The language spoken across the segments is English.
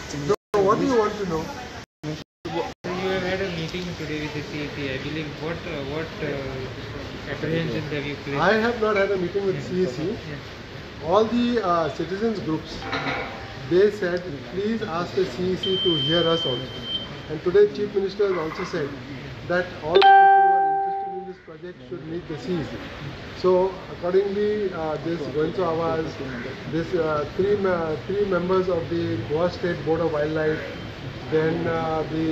So what do you want to know? So you have had a meeting today with the CEC, I believe. What apprehensions have you placed? I have not had a meeting with CEC. Yeah. All the citizens groups, they said, please ask the CEC to hear us also. And today Chief Minister has also said that all the people who are interested in this project should meet the CEC. So accordingly, this Goenzo Awaz, this three members of the Goa State Board of Wildlife, then the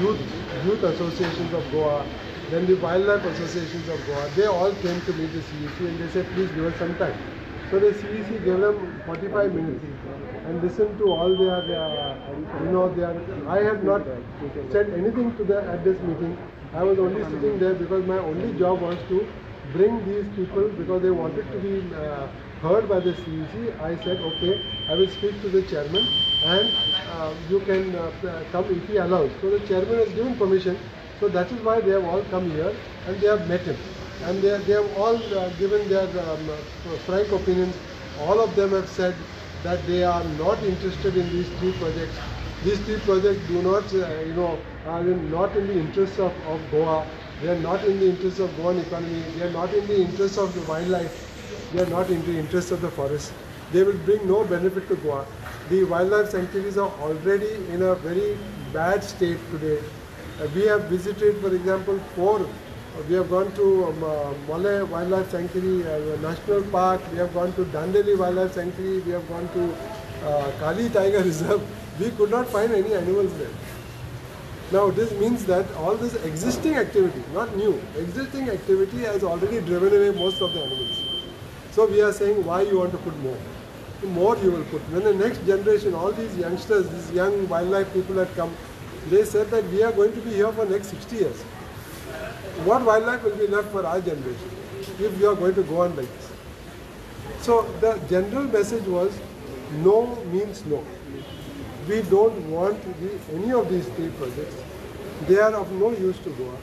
youth associations of Goa, then the wildlife associations of Goa, they all came to meet the CEC and they said, please give us some time. So the CEC gave them 45 minutes and listened to all I have not said anything to them at this meeting. I was only sitting there because my only job was to bring these people, because they wanted to be heard by the CEC. I said, okay, I will speak to the chairman and you can come if he allows. So the chairman has given permission. So that is why they have all come here and they have met him. And they have all given their frank opinions. All of them have said that they are not interested in these three projects. These three projects do not, are not in the interests of Goa. They are not in the interests of Goan economy. They are not in the interests of the wildlife. They are not in the interests of the forest. They will bring no benefit to Goa. The wildlife sanctuaries are already in a very bad state today. We have visited, for example, we have gone to Mole Wildlife Sanctuary, National Park, we have gone to Dandeli Wildlife Sanctuary, we have gone to Kali Tiger Reserve. We could not find any animals there. Now this means that all this existing activity, not new, existing activity has already driven away most of the animals. So we are saying, why you want to put more? The more you will put. When the next generation, all these youngsters, these young wildlife people had come, they said that we are going to be here for next 60 years. What wildlife will be left for our generation if we are going to go on like this? So the general message was, no means no. We don't want any of these three projects. They are of no use to Goa.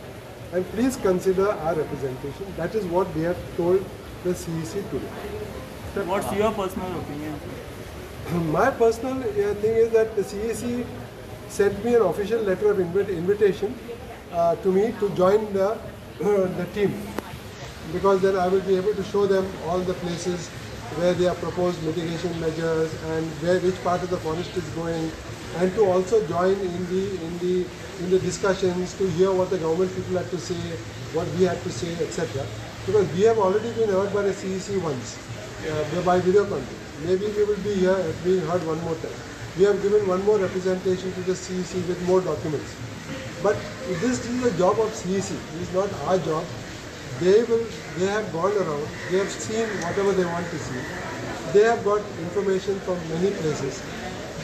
And please consider our representation. That is what we have told the CEC today. Sir, what's your personal opinion? My personal thing is that the CEC sent me an official letter of invitation to me to join the team, because then I will be able to show them all the places where they have proposed mitigation measures and which part of the forest is going, and to also join in the discussions, to hear what the government people had to say, what we had to say, etc. Because we have already been heard by the CEC once by video conference. Maybe we will be here being heard one more time. We have given one more representation to the CEC with more documents. But this is the job of CEC. This is not our job. They have gone around. They have seen whatever they want to see. They have got information from many places.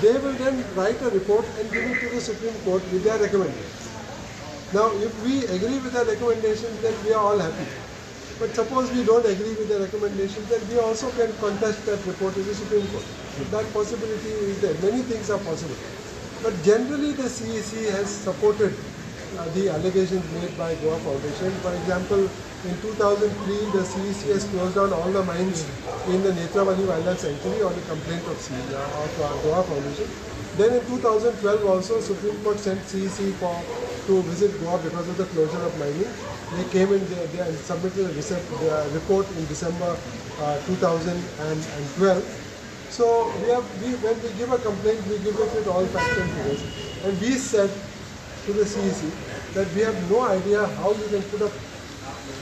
They will then write a report and give it to the Supreme Court with their recommendations. Now, if we agree with their recommendations, then we are all happy. But suppose we don't agree with the recommendations, then we also can contest that report to the Supreme Court. That possibility is there. Many things are possible. But generally the CEC has supported the allegations made by Goa Foundation. For example, in 2003 the CEC has closed down all the mines in the Netravali Wildlife Sanctuary on the complaint of Goa Foundation. Then in 2012 also Supreme Court sent CEC to visit Goa because of the closure of mining. They came in there and submitted a report in December 2012. So when we give a complaint, we give it with all facts and figures. And we said to the CEC that we have no idea how you can put a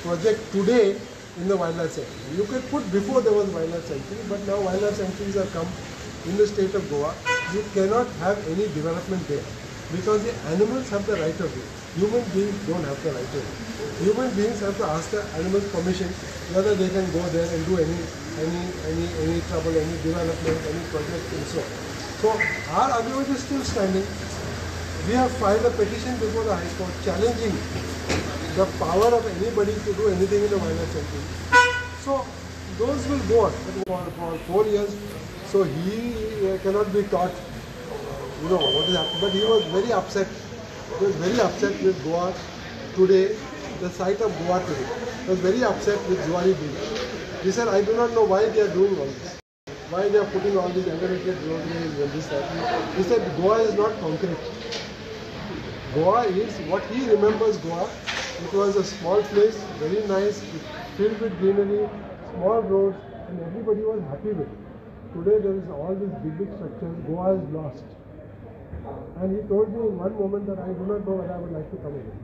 project today in the wildlife sanctuary. You could put before there was wildlife sanctuary, but now wildlife sanctuaries have come in the state of Goa. You cannot have any development there because the animals have the right of way. Human beings don't have the right of way. Human beings have to ask the animals permission whether they can go there and do any trouble, any development, any project and so on. So our argument is still standing. We have filed a petition before the High Court challenging the power of anybody to do anything in the wildlife sanctuary. So those will go on for 4 years. So he cannot be taught, what is happening. But he was very upset. He was very upset with Goa today, the site of Goa today. He was very upset with Zuari Beach. He said, I do not know why they are doing all this. why they are putting all these elevated roadways and this that. He said Goa is not concrete. Goa is what he remembers Goa. It was a small place, very nice, filled with greenery, small roads, and everybody was happy with it. Today there is all these big structures. Goa is lost. And he told me in one moment that I do not know whether I would like to come again.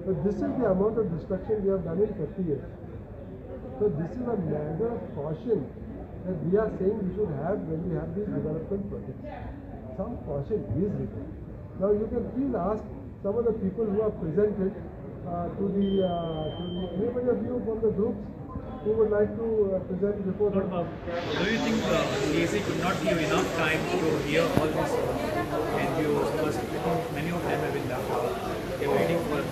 But this is the amount of destruction we have done in 30 years. So this is a matter of caution that we are saying we should have when we have these development projects. Some caution is required. Now you can please ask some of the people who are presented anybody of you from the groups who would like to present before the... Do you think CAC could not give enough time to hear all these NGOs? Because many of them have been left out. They are waiting for 2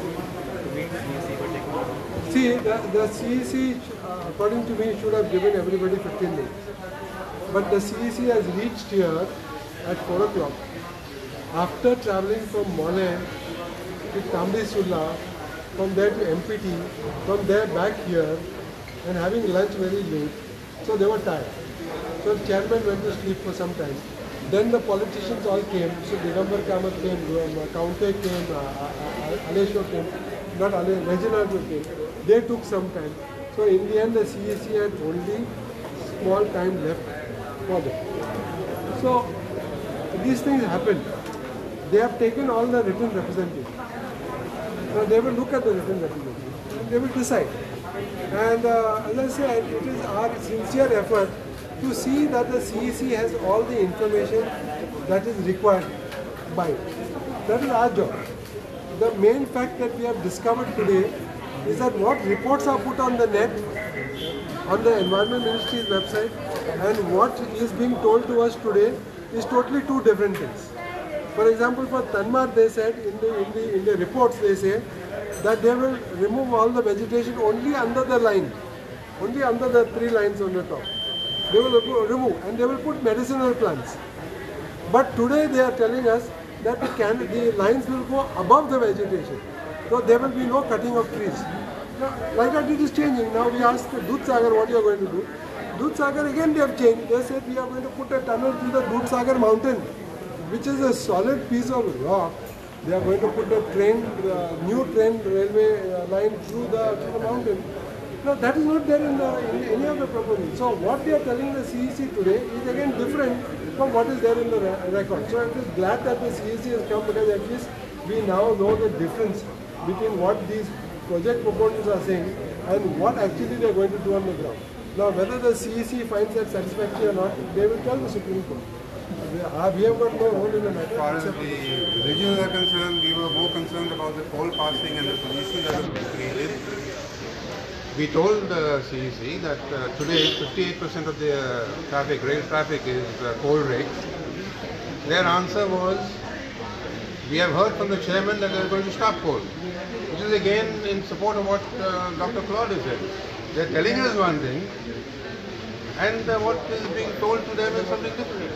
weeks CAC for taking. See, the CEC, according to me, should have given everybody 15 days. But the CEC has reached here at 4 o'clock. After travelling from Mole to Tambri Sulla, from there to MPT, from there back here, and having lunch very late, so they were tired. So the chairman went to sleep for some time. Then the politicians all came. So Digambar Kamath came, Kaunte came, Aleshwar came, not Aleshwar, Reginald came. They took some time. So in the end, the CEC had only small time left for them. So these things happened. They have taken all the written representatives. Now they will look at the written representatives and they will decide. And as I said, it is our sincere effort to see that the CEC has all the information that is required by it. That is our job. The main fact that we have discovered today is that what reports are put on the net, on the Environment Ministry's website, and what is being told to us today is totally two different things. For example, for Tanmar, they said in the reports they say that they will remove all the vegetation only under the line, only under the 3 lines on the top. They will remove and they will put medicinal plants. But today they are telling us that the lines will go above the vegetation. So there will be no cutting of trees. Now, like that it is changing. Now we ask Dudhsagar what you are going to do. Dudhsagar again they have changed. They said we are going to put a tunnel to the Dudhsagar mountain, which is a solid piece of rock. They are going to put a new train railway line through the mountain. No, that is not there in any of the proposals. So what they are telling the CEC today is again different from what is there in the record. So I'm just glad that the CEC has come, because at least we now know the difference between what these project proposals are saying and what actually they are going to do on the ground. Now whether the CEC finds that satisfactory or not, they will tell the Supreme Court. We have got no role in the matter. As far as the religions are concerned, we were more concerned about the poll passing and the position that was created. We told the CEC that today 58% of the traffic, rail traffic, is coal rakes. Their answer was, we have heard from the chairman that they are going to stop coal, which is again in support of what Dr. Claude has said. They are telling us one thing, and what is being told to them is something different.